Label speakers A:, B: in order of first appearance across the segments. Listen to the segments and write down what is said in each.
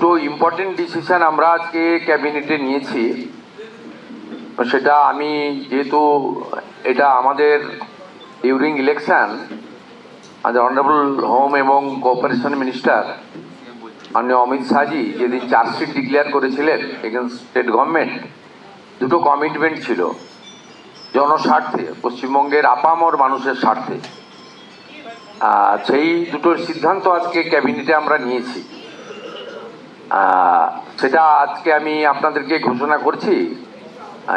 A: দুটো important decision আমরা আজকে ক্যাবিনেটে নিয়েছি। সেটা আমি যেহেতু এটা আমাদের ডিউরিং ইলেকশন আমাদের অনারেবল হোম এবং কোঅপারেশন মিনিস্টার মাননীয় অমিত শাহজি যেদিন চার্জশিট ডিক্লেয়ার করেছিলেন এগেনস্ট স্টেট গভর্নমেন্ট, দুটো কমিটমেন্ট ছিল জনস্বার্থে, পশ্চিমবঙ্গের আপামর মানুষের স্বার্থে। সেই দুটোর সিদ্ধান্ত আজকে ক্যাবিনেটে আমরা নিয়েছি। সেটা আজকে আমি আপনাদেরকে ঘোষণা করছি।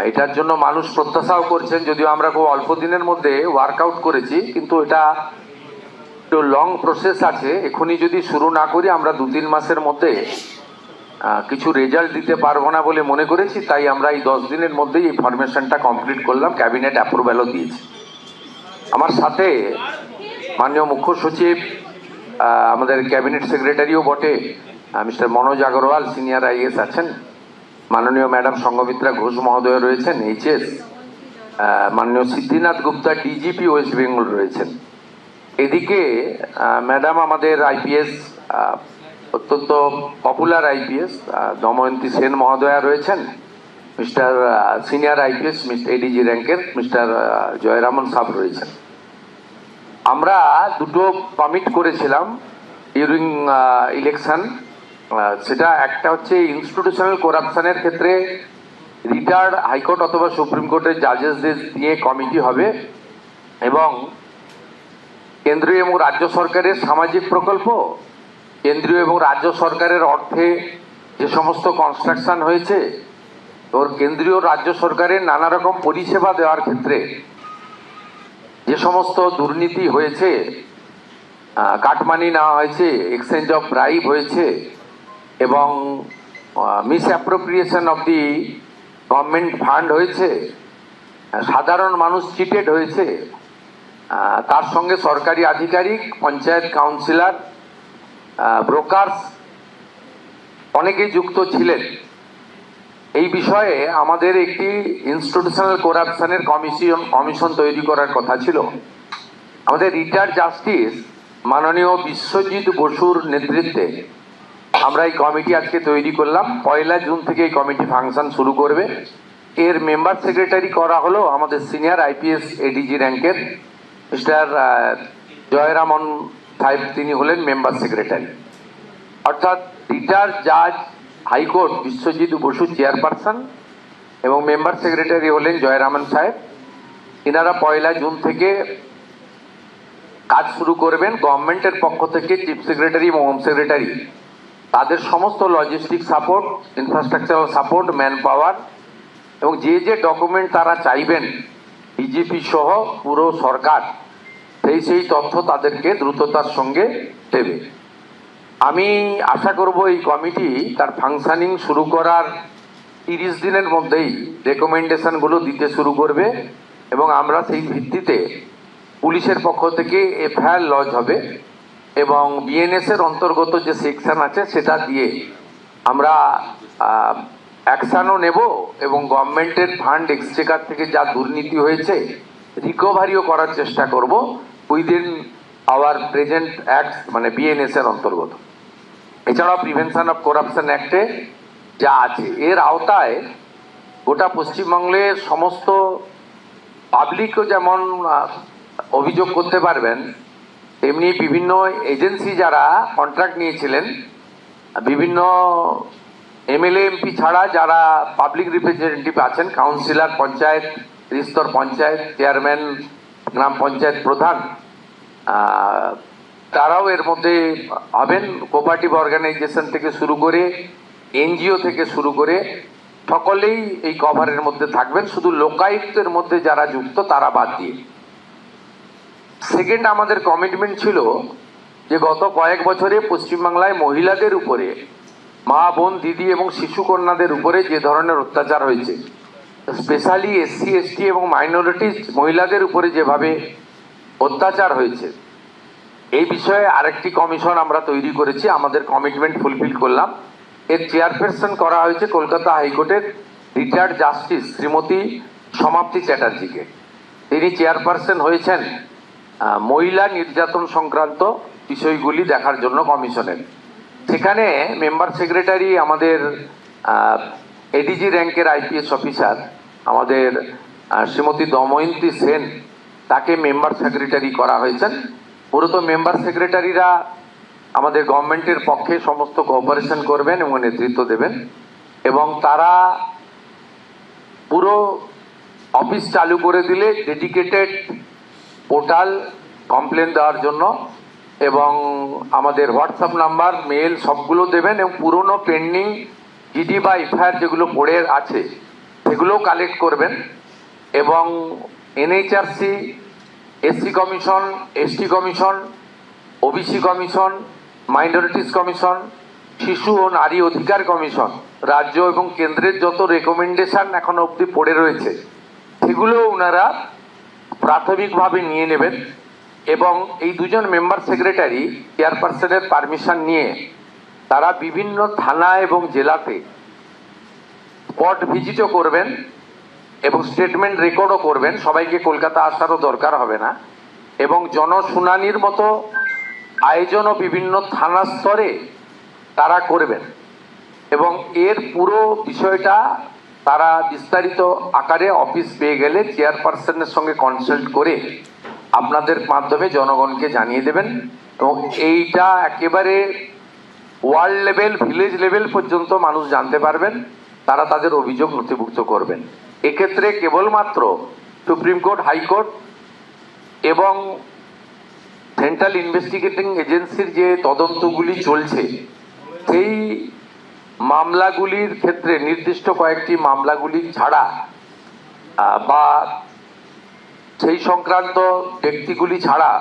A: এটার জন্য মানুষ প্রত্যাশাও করছেন, যদিও আমরা খুব অল্প দিনের মধ্যে ওয়ার্কআউট করেছি, কিন্তু এটা একটু লং প্রসেস আছে। এখনই যদি শুরু না করি আমরা 2-3 মাসের মধ্যে কিছু রেজাল্ট দিতে পারবো না বলে মনে করেছি। তাই আমরা এই 10 দিনের মধ্যেই এই ফরমেশনটা কমপ্লিট করলাম, ক্যাবিনেট অ্যাপ্রুভ্যালও দিয়েছি। আমার সাথে মাননীয় মুখ্য সচিব, আমাদের ক্যাবিনেট সেক্রেটারিও বটে mister Manoj Agarwal senior is আছেন, মাননীয় ম্যাডাম সঙ্গমিত্রা ঘোষ মহোদয় রয়েছেন এইচএস, মাননীয় সিদ্ধিনাথ গুপ্তা ডিজিপি ওয়েস্ট বেঙ্গল রয়েছেন। এদিকে ম্যাডাম আমাদের আইপিএস, অত্যন্ত পপুলার আইপিএস দময়ন্তী সেন মহোদয়া রয়েছেন, mister senior IPS mister ADG র্যাঙ্কের মিস্টার জয়রামন সাব রয়েছেন। আমরা দুটো কমিট করেছিলাম ডিউরিং ইলেকশন। সেটা একটা হচ্ছে ইনস্টিটিউশনাল করাপশনের ক্ষেত্রে রিটায়ার্ড হাইকোর্ট অথবা সুপ্রিম কোর্টের জাজেসদের দিয়ে কমিটি হবে, এবং কেন্দ্রীয় এবং রাজ্য সরকারের সামাজিক প্রকল্প, কেন্দ্রীয় এবং রাজ্য সরকারের অর্থে যে সমস্ত কনস্ট্রাকশন হয়েছে, ওর কেন্দ্রীয় রাজ্য সরকারের নানা রকম পরিষেবা দেওয়ার ক্ষেত্রে যে সমস্ত দুর্নীতি হয়েছে, কাটমানি নেওয়া হয়েছে, এক্সচেঞ্জ অফ ব্রাইব হয়েছে, এবং miss appropriation of the government fund হয়েছে, সাধারণ মানুষ চিটেড হয়েছে, তার সঙ্গে সরকারি আধিকারিক, পঞ্চায়েত কাউন্সিলর, ব্রোকার্স অনেকেই যুক্ত ছিলেন। এই বিষয়ে আমাদের একটি ইনস্টিটিউশনাল করাপশনের কমিশন তৈরি করার কথা ছিল। আমাদের রিটায়ার্ড জাস্টিস মাননীয় বিশ্বজিৎ বসুর নেতৃত্বে আমরা এই কমিটি আজকে তৈরি করলাম। 1 জুন থেকে এই কমিটি ফাংশন শুরু করবে। এর মেম্বার সেক্রেটারি করা হলো আমাদের সিনিয়র আইপিএস এডিজি র্যাঙ্কের মিস্টার জয়রামন সাহেব, তিনি হলেন মেম্বার সেক্রেটারি। অর্থাৎ রিটায়ার্ড জাজ হাইকোর্ট বিশ্বজিৎ বসু চেয়ারপারসন এবং মেম্বার সেক্রেটারি হলেন জয়রামন সাহেব। এনারা 1 জুন থেকে কাজ শুরু করবেন। গভর্নমেন্টের পক্ষ থেকে চিফ সেক্রেটারি এবং হোম সেক্রেটারি তাদের সমস্ত logistic support, infrastructural support, man power এবং যে যে ডকুমেন্ট তারা চাইবেন ডিজিপি সহ পুরো সরকার সেই তথ্য তাদেরকে দ্রুততার সঙ্গে দেবে। আমি আশা করব এই কমিটি তার ফাংশনিং শুরু করার 30 দিনের মধ্যেই রেকমেন্ডেশনগুলো দিতে শুরু করবে, এবং আমরা সেই ভিত্তিতে পুলিশের পক্ষ থেকে এফআইআর লজ হবে, এবং বিএনএস এর অন্তর্গত যে সেকশন আছে সেটা দিয়ে আমরা অ্যাকশনও নেব, এবং গভর্নমেন্টের ফান্ড এক্সচেকার থেকে যা দুর্নীতি হয়েছে রিকভারিও করার চেষ্টা করব উইদিন আওয়ার প্রেজেন্ট অ্যাক্ট, মানে বিএনএস এর অন্তর্গত। এছাড়াও প্রিভেনশন অফ করাপশন অ্যাক্টে যা আছে এর আওতায় গোটা পশ্চিমবঙ্গের সমস্ত পাবলিকও যেমন অভিযোগ করতে পারবেন, তেমনি বিভিন্ন এজেন্সি যারা কন্ট্রাক্ট নিয়েছিলেন, বিভিন্ন এমএলএ এমপি ছাড়া যারা পাবলিক রিপ্রেজেন্টেটিভ আছেন, কাউন্সিলর, পঞ্চায়েত স্তর পঞ্চায়েত চেয়ারম্যান, গ্রাম পঞ্চায়েত প্রধান, তারাও এর মধ্যে হবেন। কোঅপারেটিভ অর্গানাইজেশন থেকে শুরু করে এনজিও থেকে শুরু করে সকলেই এই কভারের মধ্যে থাকবেন, শুধু লোকায়ুক্তের মধ্যে যারা যুক্ত তারা বাদ দিয়ে। সেকেন্ড, আমাদের কমিটমেন্ট ছিল যে গত কয়েক বছরে পশ্চিমবাংলায় মহিলাদের উপরে, মা, বোন, দিদি এবং শিশু কন্যাদের উপরে যে ধরনের অত্যাচার হয়েছে, স্পেশালি এসসি, এসটি এবং মাইনরিটিজ মহিলাদের উপরে যেভাবে অত্যাচার হয়েছে, এই বিষয়ে আরেকটি কমিশন আমরা তৈরি করেছি। আমাদের কমিটমেন্ট ফুলফিল করলাম। এর চেয়ারপারসন করা হয়েছে কলকাতা হাইকোর্টের রিটায়ার্ড জাস্টিস শ্রীমতী সমাপ্তি চ্যাটার্জিকে। তিনি চেয়ারপারসন হয়েছেন মহিলা নির্যাতন সংক্রান্ত বিষয়গুলি দেখার জন্য কমিশনের। সেখানে মেম্বার সেক্রেটারি আমাদের এডিজি র্যাঙ্কের আইপিএস অফিসার আমাদের শ্রীমতী দময়ন্তী সেন, তাকে মেম্বার সেক্রেটারি করা হয়েছেন। মূলত মেম্বার সেক্রেটারিরা আমাদের গভর্নমেন্টের পক্ষে সমস্ত কোঅপারেশন করবেন এবং নেতৃত্ব দেবেন, এবং তারা পুরো অফিস চালু করে দিলে ডেডিকেটেড পোর্টাল কমপ্লেন দেওয়ার জন্য, এবং আমাদের হোয়াটসঅ্যাপ নাম্বার, মেল সবগুলো দেবেন, এবং পুরনো পেন্ডিং জিডি বা এফআইআর যেগুলো পড়ে আছে সেগুলোও কালেক্ট করবেন, এবং NHRC, SC commission, ST commission, OBC commission, minorities commission, শিশু ও নারী অধিকার কমিশন, রাজ্য এবং কেন্দ্রের যত রেকমেন্ডেশন এখনো অবধি পড়ে রয়েছে সেগুলো ওনারা প্রাথমিকভাবে নিয়ে নেবেন, এবং এই দুজন মেম্বার সেক্রেটারি চেয়ারপারসনের পারমিশন নিয়ে তারা বিভিন্ন থানা এবং জেলাতে স্পট ভিজিটও করবেন এবং স্টেটমেন্ট রেকর্ডও করবেন। সবাইকে কলকাতা আসারও দরকার হবে না, এবং জনশুনানির মতো আয়োজনও বিভিন্ন থানা স্তরে তারা করবেন, এবং এর পুরো বিষয়টা তারা বিস্তারিত আকারে অফিস পেয়ে গেলে চেয়ারপারসনের সঙ্গে কনসাল্ট করে আপনাদের মাধ্যমে জনগণকে জানিয়ে দেবেন, এবং এইটা একেবারে ওয়ার্ল্ড লেভেল, ভিলেজ লেভেল পর্যন্ত মানুষ জানতে পারবেন, তারা তাদের অভিযোগ নথিভুক্ত করবেন। এক্ষেত্রে কেবলমাত্র সুপ্রিম কোর্ট, হাইকোর্ট এবং সেন্ট্রাল ইনভেস্টিগেটিং এজেন্সির যে তদন্তগুলি চলছে সেই মামলাগুলির ক্ষেত্রে নির্দিষ্ট কয়েকটি মামলাগুলি ছাড়া বা সেই সংক্রান্ত ব্যক্তিগুলি ছাড়া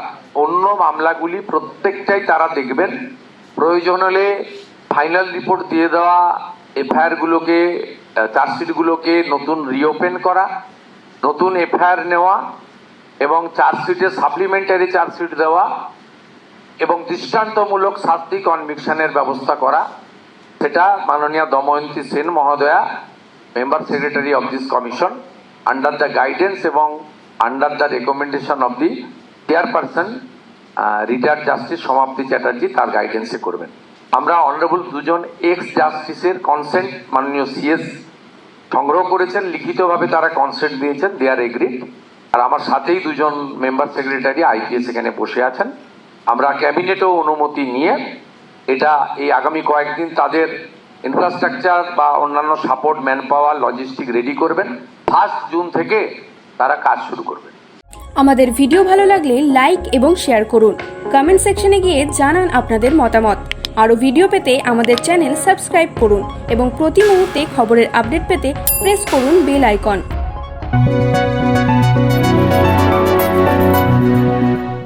A: অন্য মামলাগুলি প্রত্যেকটাই তারা দেখবেন। প্রয়োজন হলে ফাইনাল রিপোর্ট দিয়ে দেওয়া এফআইআরগুলোকে, চার্জশিটগুলোকে নতুন রিওপেন করা, নতুন এফআইআর নেওয়া, এবং চার্জশিটে সাপ্লিমেন্টারি চার্জশিট দেওয়া, এবং দৃষ্টান্তমূলক শাস্তি কনভিকশনের ব্যবস্থা করা, সেটা মাননীয় দময়ন্তী সেন মহোদয়া, member secretary of this commission, under the guidance এবং under the recommendation of the chairperson retired justice Samapti Chatterjee, তার গাইডেন্সে করবেন। আমরা অনারেবল দুজন এক্স জাস্টিসের কনসেন্ট মাননীয় সিএস সংগ্রহ করেছেন, লিখিতভাবে তারা কনসেন্ট দিয়েছেন, দে আর এগ্রিড। আর আমার সাথেই দুজন মেম্বার সেক্রেটারি আইপিএস এখানে বসে আছেন। আমরা ক্যাবিনেটও অনুমতি নিয়ে এটা এই আগামী কয়েকদিন তাদের ইনফ্রাস্ট্রাকচার বা অন্যান্য support, man power, logistic ready করবেন। 1 জুন থেকে তারা কাজ শুরু করবেন।
B: আমাদের ভিডিও ভালো লাগলে লাইক এবং শেয়ার করুন। কমেন্ট সেকশনে গিয়ে জানান আপনাদের মতামত। আরও ভিডিও পেতে আমাদের চ্যানেল সাবস্ক্রাইব করুন এবং প্রতি মুহূর্তে খবরের আপডেট পেতে প্রেস করুন বেল আইকন।